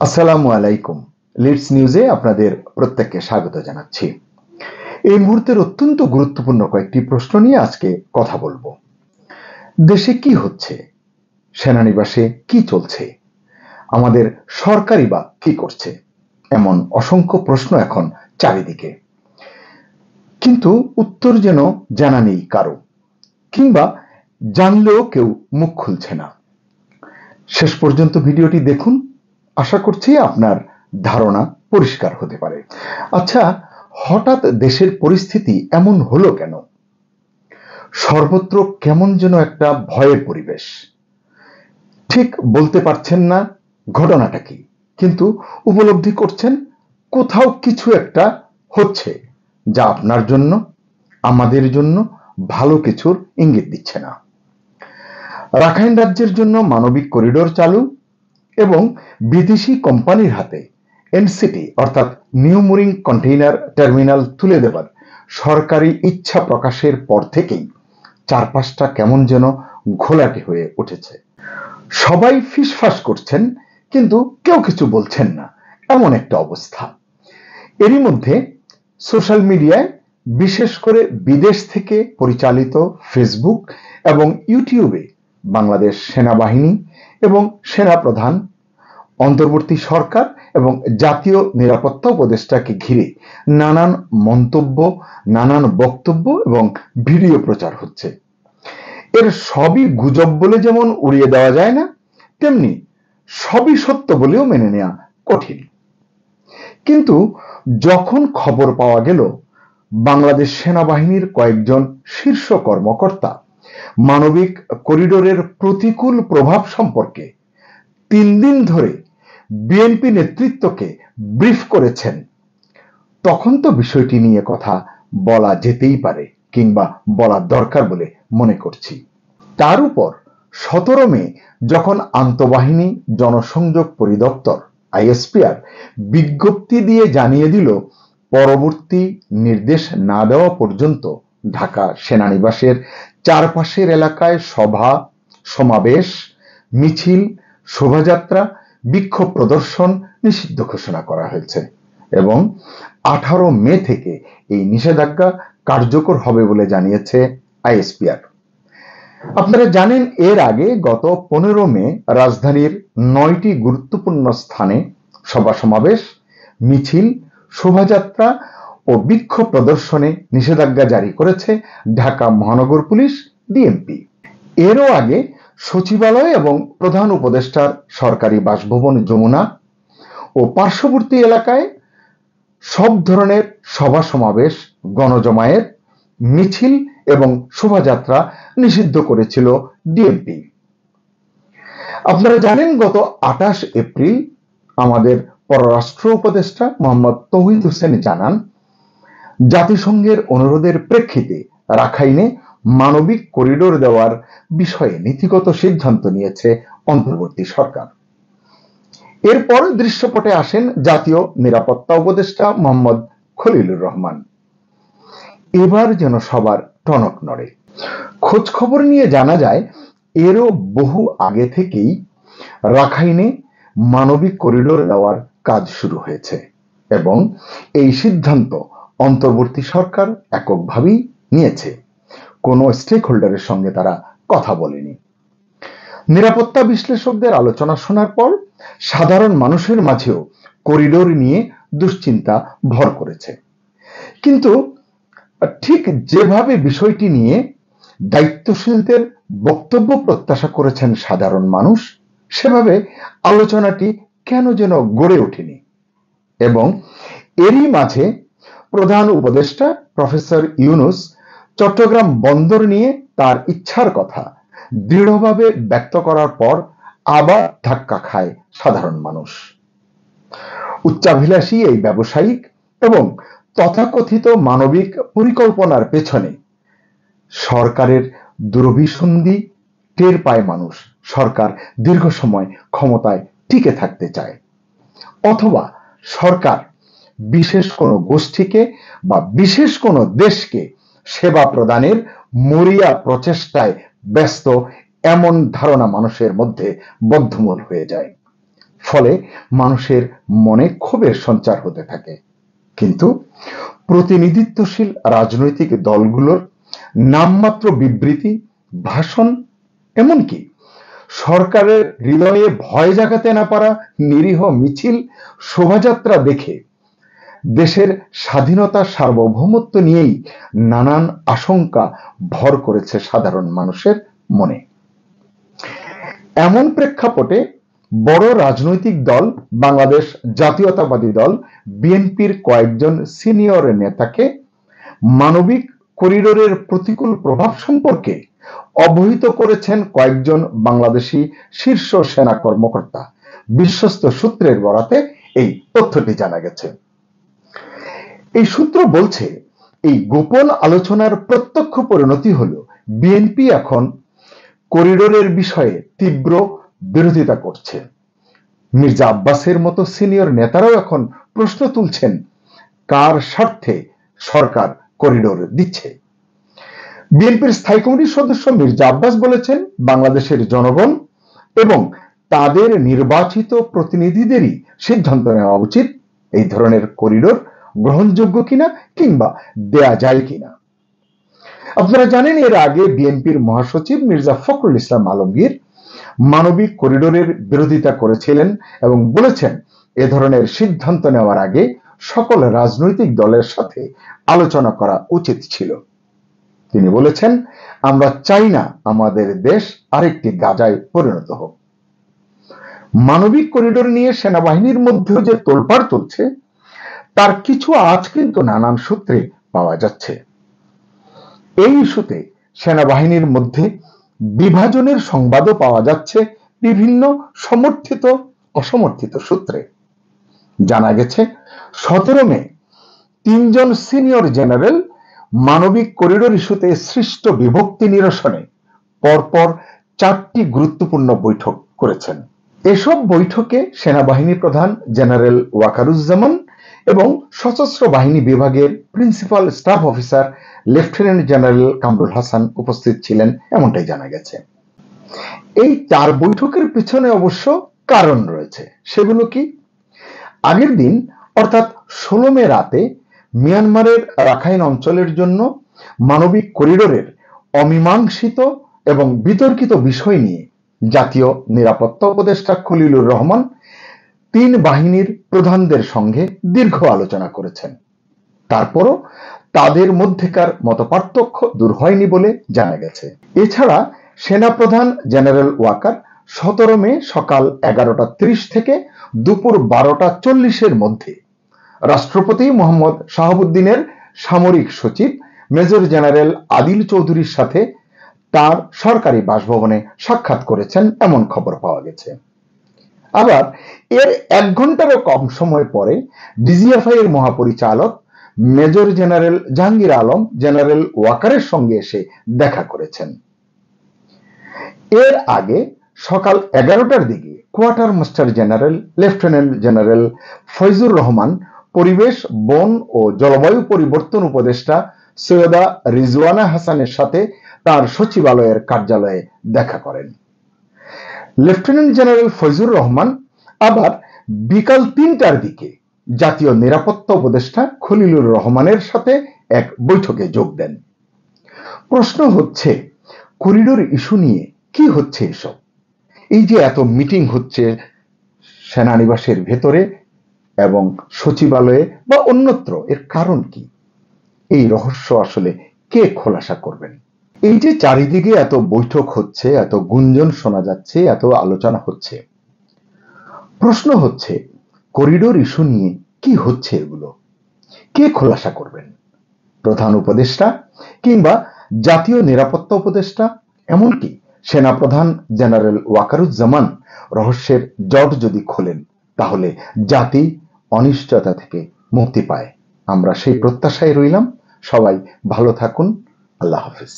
আসসালামু আলাইকুম। লিডস নিউজে আপনাদের প্রত্যেককে স্বাগত জানাচ্ছি। এই মুহূর্তের অত্যন্ত গুরুত্বপূর্ণ কয়েকটি প্রশ্ন নিয়ে আজকে কথা বলবো। দেশে কি হচ্ছে, সেনানিবাসে কি চলছে, আমাদের সরকারই বা কি করছে, এমন অসংখ্য প্রশ্ন এখন চারিদিকে, কিন্তু উত্তর যেন জানা নেই কারো, কিংবা জানলেও কেউ মুখ খুলছে না। শেষ পর্যন্ত ভিডিওটি দেখুন, আশা করছি আপনার ধারণা পরিষ্কার হতে পারে। আচ্ছা, হঠাৎ দেশের পরিস্থিতি এমন হলো কেন? সর্বত্র কেমন যেন একটা ভয়ের পরিবেশ। ঠিক বলতে পারছেন না ঘটনাটা কি, কিন্তু উপলব্ধি করছেন কোথাও কিছু একটা হচ্ছে যা আপনার জন্য, আমাদের জন্য ভালো কিছুর ইঙ্গিত দিচ্ছে না। রাখাইন রাজ্যের জন্য মানবিক করিডোর চালু এবং বিদেশি কোম্পানির হাতে এনসিটি অর্থাৎ নিউ মুরিং কন্টেইনার টার্মিনাল তুলে দেবার সরকারি ইচ্ছা প্রকাশের পর থেকেই চারপাশটা কেমন যেন ঘোলাটে হয়ে উঠেছে। সবাই ফিসফাস করছেন, কিন্তু কেউ কিছু বলছেন না, এমন একটা অবস্থা। এরই মধ্যে সোশ্যাল মিডিয়ায়, বিশেষ করে বিদেশ থেকে পরিচালিত ফেসবুক এবং ইউটিউবে বাংলাদেশ সেনাবাহিনী এবং সেনাপ্রধান, অন্তর্বর্তী সরকার এবং জাতীয় নিরাপত্তা উপদেষ্টাকে ঘিরে নানান মন্তব্য, নানান বক্তব্য এবং ভিডিও প্রচার হচ্ছে। এর সবই গুজব বলে যেমন উড়িয়ে দেওয়া যায় না, তেমনি সবই সত্য বলেও মেনে নেওয়া কঠিন। কিন্তু যখন খবর পাওয়া গেল বাংলাদেশ সেনাবাহিনীর কয়েকজন শীর্ষ কর্মকর্তা মানবিক করিডোরের প্রতিকূল প্রভাব সম্পর্কে 3 দিন ধরে বিএনপি নেতৃত্বকে ব্রিফ করেছেন, তখন তো বিষয়টি নিয়ে কথা বলা যেতেই পারে, কিংবা বলা দরকার বলে মনে করছি। তার উপর 17 মে যখন আন্তঃবাহিনী জনসংযোগ পরিদপ্তর আইএসপিআর বিজ্ঞপ্তি দিয়ে জানিয়ে দিল পরবর্তী নির্দেশ না দেওয়া পর্যন্ত ঢাকা সেনানিবাসের চারপাশের এলাকায় সভা, সমাবেশ, মিছিল, শোভাযাত্রা, বিক্ষোভ প্রদর্শন নিষিদ্ধ ঘোষণা করা হয়েছে এবং 18 মে থেকে এই নিষেধাজ্ঞা কার্যকর হবে বলে জানিয়েছে আইএসপিআর। আপনারা জানেন, এর আগে গত 15 মে রাজধানীর 9টি গুরুত্বপূর্ণ স্থানে সভা সমাবেশ, মিছিল, শোভাযাত্রা ও বিক্ষোভ প্রদর্শনে নিষেধাজ্ঞা জারি করেছে ঢাকা মহানগর পুলিশ, ডিএমপি। এরও আগে সচিবালয় এবং প্রধান উপদেষ্টার সরকারি বাসভবন যমুনা ও পার্শ্ববর্তী এলাকায় সব ধরনের সভা সমাবেশ, গণজমায়েত, মিছিল এবং শোভাযাত্রা নিষিদ্ধ করেছিল ডিএমপি। আপনারা জানেন, গত 28 এপ্রিল আমাদের পররাষ্ট্র উপদেষ্টা মোহাম্মদ তৌহিদ হোসেন জানান, জাতিসংঘের অনুরোধের প্রেক্ষিতে রাখাইনে মানবিক করিডোর দেওয়ার বিষয়ে নীতিগত সিদ্ধান্ত নিয়েছে অন্তর্বর্তী সরকার। এরপর দৃশ্যপটে আসেন জাতীয় নিরাপত্তা উপদেষ্টা মোহাম্মদ খলিলুর রহমান। এবার যেন সবার টনক নড়ে। খোঁজ খবর নিয়ে জানা যায়, এরও বহু আগে থেকেই রাখাইনে মানবিক করিডোর দেওয়ার কাজ শুরু হয়েছে এবং এই সিদ্ধান্ত অন্তর্বর্তী সরকার এককভাবেই নিয়েছে। কোনো স্টেক হোল্ডারের সঙ্গে তারা কথা বলেনি। নিরাপত্তা বিশ্লেষকদের আলোচনা শোনার পর সাধারণ মানুষের মাঝেও করিডোর নিয়ে দুশ্চিন্তা ভর করেছে। কিন্তু ঠিক যেভাবে বিষয়টি নিয়ে দায়িত্বশীলদের বক্তব্য প্রত্যাশা করেছেন সাধারণ মানুষ, সেভাবে আলোচনাটি কেন যেন গড়ে ওঠেনি। এবং এরই মাঝে প্রধান উপদেষ্টা প্রফেসর ইউনূস চট্টগ্রাম বন্দর নিয়ে তার ইচ্ছার কথা দৃঢ়ভাবে ব্যক্ত করার পর আবার ধাক্কা খায় সাধারণ মানুষ। উচ্চাভিলাষী এই ব্যবসায়িক এবং তথাকথিত মানবিক পরিকল্পনার পেছনে সরকারের দুরভিসন্ধি টের পায় মানুষ। সরকার দীর্ঘ সময় ক্ষমতায় টিকে থাকতে চায়, অথবা সরকার বিশেষ কোনো গোষ্ঠীকে বা বিশেষ কোনো দেশকে সেবা প্রদানের মরিয়া প্রচেষ্টায় ব্যস্ত, এমন ধারণা মানুষের মধ্যে বদ্ধমূল হয়ে যায়। ফলে মানুষের মনে ক্ষোভের সঞ্চার হতে থাকে। কিন্তু প্রতিনিধিত্বশীল রাজনৈতিক দলগুলোর নামমাত্র বিবৃতি, ভাষণ, এমনকি সরকারের হৃদয়ে ভয় জাগাতে না পারা নিরীহ মিছিল, শোভাযাত্রা দেখে দেশের স্বাধীনতা, সার্বভৌমত্ব নিয়েই নানান আশঙ্কা ভর করেছে সাধারণ মানুষের মনে। এমন প্রেক্ষাপটে বড় রাজনৈতিক দল বাংলাদেশ জাতীয়তাবাদী দল বিএনপির কয়েকজন সিনিয়র নেতাকে মানবিক করিডোরের প্রতিকূল প্রভাব সম্পর্কে অবহিত করেছেন কয়েকজন বাংলাদেশি শীর্ষ সেনা কর্মকর্তা। বিশ্বস্ত সূত্রের বরাতে এই তথ্যটি জানা গেছে। এই সূত্র বলছে, এই গোপন আলোচনার প্রত্যক্ষ পরিণতি হলো বিএনপি এখন করিডোরের বিষয়ে তীব্র বিরোধিতা করছে। মির্জা আব্বাসের মতো সিনিয়র নেতারাও এখন প্রশ্ন তুলছেন, কার স্বার্থে সরকার করিডোর দিচ্ছে। বিএনপির স্থায়ী কমিটির সদস্য মির্জা আব্বাস বলেছেন, বাংলাদেশের জনগণ এবং তাদের নির্বাচিত প্রতিনিধিদেরই সিদ্ধান্ত নেওয়া উচিত এই ধরনের করিডোর গ্রহণযোগ্য কিনা কিংবা দেয়া যায় কিনা। আপনারা জানেন, এর আগে বিএনপির মহাসচিব মির্জা ফখরুল ইসলাম আলমগীর মানবিক করিডোরের বিরোধিতা করেছিলেন এবং বলেছেন, এ ধরনের সিদ্ধান্ত নেওয়ার আগে সকল রাজনৈতিক দলের সাথে আলোচনা করা উচিত ছিল। তিনি বলেছেন, আমরা চাই না আমাদের দেশ আরেকটি গাজায় পরিণত হোক। মানবিক করিডোর নিয়ে সেনাবাহিনীর মধ্যেও যে তোলপাড় চলছে তার কিছু আজ কিন্তু নানান সূত্রে পাওয়া যাচ্ছে। এই ইস্যুতে সেনাবাহিনীর মধ্যে বিভাজনের সংবাদও পাওয়া যাচ্ছে বিভিন্ন সমর্থিত অসমর্থিত সূত্রে। জানা গেছে 17 মে 3 জন সিনিয়র জেনারেল মানবিক করিডোর ইস্যুতে সৃষ্ট বিভক্তি নিরসনে পরপর 4টি গুরুত্বপূর্ণ বৈঠক করেছেন। এসব বৈঠকে সেনাবাহিনী প্রধান জেনারেল ওয়াকারুজ্জামান এবং সশস্ত্র বাহিনী বিভাগের principal staff officer lieutenant general Kamrul Hasan উপস্থিত ছিলেন, এমনটাই জানা গেছে। এই 4 বৈঠকের পিছনে অবশ্য কারণ রয়েছে। সেগুলো কি? আগের দিন অর্থাৎ 16 মে রাতে মিয়ানমারের রাখাইন অঞ্চলের জন্য মানবিক করিডোরের অমীমাংসিত এবং বিতর্কিত বিষয় নিয়ে জাতীয় নিরাপত্তা উপদেষ্টা খলিলুর রহমান 3 বাহিনীর প্রধানদের সঙ্গে দীর্ঘ আলোচনা করেছেন। তারপরও তাদের মধ্যেকার মতপার্থক্য দূর হয়নি বলে জানা গেছে। এছাড়া সেনাপ্রধান জেনারেল ওয়াকার 17 মে সকাল 11:30 থেকে দুপুর 12:40 মধ্যে রাষ্ট্রপতি মোহাম্মদ শাহাবুদ্দিনের সামরিক সচিব মেজর জেনারেল আদিল চৌধুরীর সাথে তার সরকারি বাসভবনে সাক্ষাৎ করেছেন, এমন খবর পাওয়া গেছে। আবার এর 1 ঘন্টারও কম সময় পরে ডিজিএফআই এর মহাপরিচালক major general Jahangir Alam general ওয়াকারের সঙ্গে এসে দেখা করেছেন। এর আগে সকাল 11টার দিকে quarter master general lieutenant general Faizur Rahman পরিবেশ, বন ও জলবায়ু পরিবর্তন উপদেষ্টা সৈয়দা রিজওয়ানা হাসানের সাথে তার সচিবালয়ের কার্যালয়ে দেখা করেন। লেফটেন্যান্ট জেনারেল ফয়জুর রহমান আবার বিকাল 3টার দিকে জাতীয় নিরাপত্তা উপদেষ্টা খলিলুর রহমানের সাথে এক বৈঠকে যোগ দেন। প্রশ্ন হচ্ছে, করিডোর ইস্যু নিয়ে কি হচ্ছে এসব? এই যে এত মিটিং হচ্ছে সেনানিবাসের ভেতরে এবং সচিবালয়ে বা অন্যত্র, এর কারণ কি? এই রহস্য আসলে কে খোলাসা করবেন? এই যে চারিদিকে এত বৈঠক হচ্ছে, এত গুঞ্জন শোনা যাচ্ছে, এত আলোচনা হচ্ছে, প্রশ্ন হচ্ছে করিডোর ইস্যু নিয়ে কি হচ্ছে এগুলো কে খোলাসা করবেন? প্রধান উপদেষ্টা কিংবা জাতীয় নিরাপত্তা উপদেষ্টা, এমনকি সেনাপ্রধান জেনারেল ওয়াকারুজ্জামান রহস্যের জট যদি খোলেন তাহলে জাতি অনিশ্চয়তা থেকে মুক্তি পায়। আমরা সেই প্রত্যাশায় রইলাম। সবাই ভালো থাকুন। আল্লাহ হাফেজ।